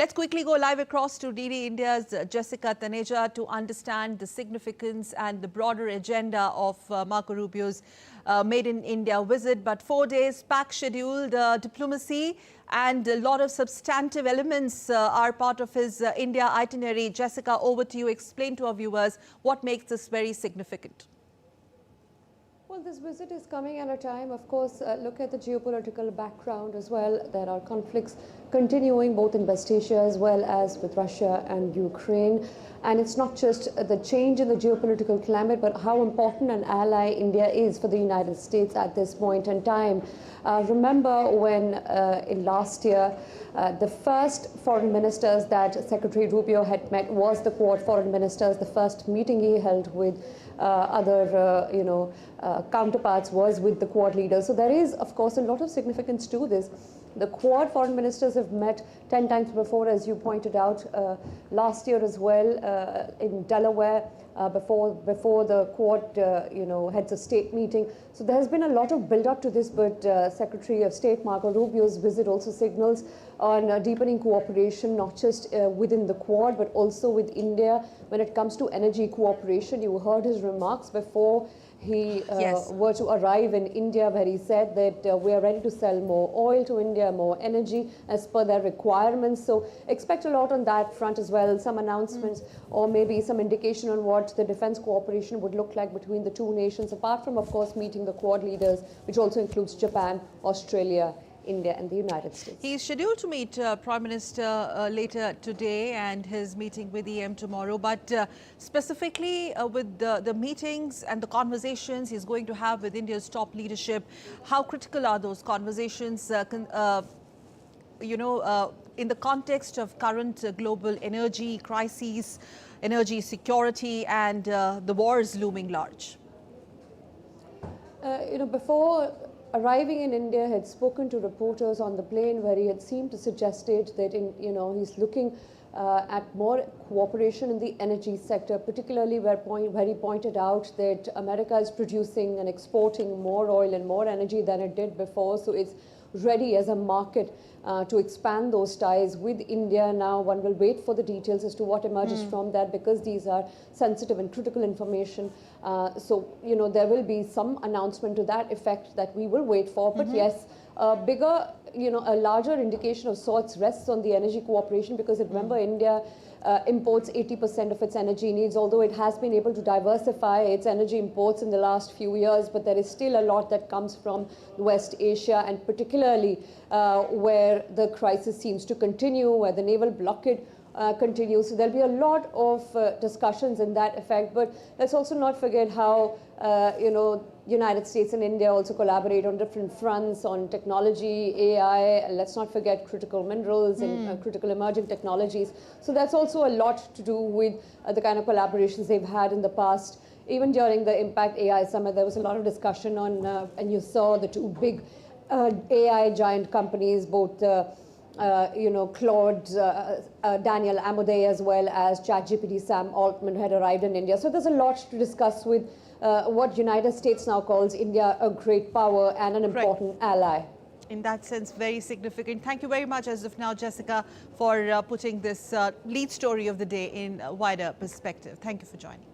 Let's quickly go live across to DD India's Jessica Taneja to understand the significance and the broader agenda of Marco Rubio's Made in India visit. But 4 days packed scheduled diplomacy and a lot of substantive elements are part of his India itinerary. Jessica, over to you. Explain to our viewers what makes this very significant. Well, this visit is coming at a time, of course, look at the geopolitical background as well. There are conflicts continuing both in West Asia as well as with Russia and Ukraine. And it's not just the change in the geopolitical climate, but how important an ally India is for the United States at this point in time. Remember when in last year, the first foreign ministers that Secretary Rubio had met was the Quad foreign ministers. The first meeting he held with other, counterparts was with the Quad leaders. So there is, of course, a lot of significance to this. The Quad foreign ministers have met 10 times before, as you pointed out, last year as well in Delaware before the Quad, heads of state meeting. So there has been a lot of build-up to this, but Secretary of State Marco Rubio's visit also signals on deepening cooperation, not just within the Quad, but also with India when it comes to energy cooperation. You heard his remarks before he were to arrive in India, where he said that we are ready to sell more oil to India, more energy as per their requirements. So expect a lot on that front as well, some announcements or maybe some indication on what the defense cooperation would look like between the two nations, apart from, of course, meeting the Quad leaders, which also includes Japan, Australia, India and the United States. He's scheduled to meet Prime Minister later today and his meeting with EM tomorrow. But specifically with the meetings and the conversations he's going to have with India's top leadership, how critical are those conversations, in the context of current global energy crises, energy security and the wars looming large? Before arriving in India, had spoken to reporters on the plane where he had seemed to suggested that he's looking at more cooperation in the energy sector, particularly where he pointed out that America is producing and exporting more oil and more energy than it did before. So it's ready as a market to expand those ties with India. Now one will wait for the details as to what emerges from that, because these are sensitive and critical information. So there will be some announcement to that effect that we will wait for. But yes, a bigger, a larger indication of sorts rests on the energy cooperation, because remember India imports 80% of its energy needs, although it has been able to diversify its energy imports in the last few years, but there is still a lot that comes from West Asia, and particularly where the crisis seems to continue, where the naval blockade continues. So there'll be a lot of discussions in that effect, but let's also not forget how United States and India also collaborate on different fronts, on technology, AI, let's not forget critical minerals and critical emerging technologies. So that's also a lot to do with the kind of collaborations they've had in the past. Even during the Impact AI Summit, there was a lot of discussion on, and you saw the two big AI giant companies, both Claude, Daniel Amodei, as well as ChatGPT, Sam Altman, had arrived in India. So there's a lot to discuss with what United States now calls India a great power and an important ally. In that sense, very significant. Thank you very much as of now, Jessica, for putting this lead story of the day in a wider perspective. Thank you for joining.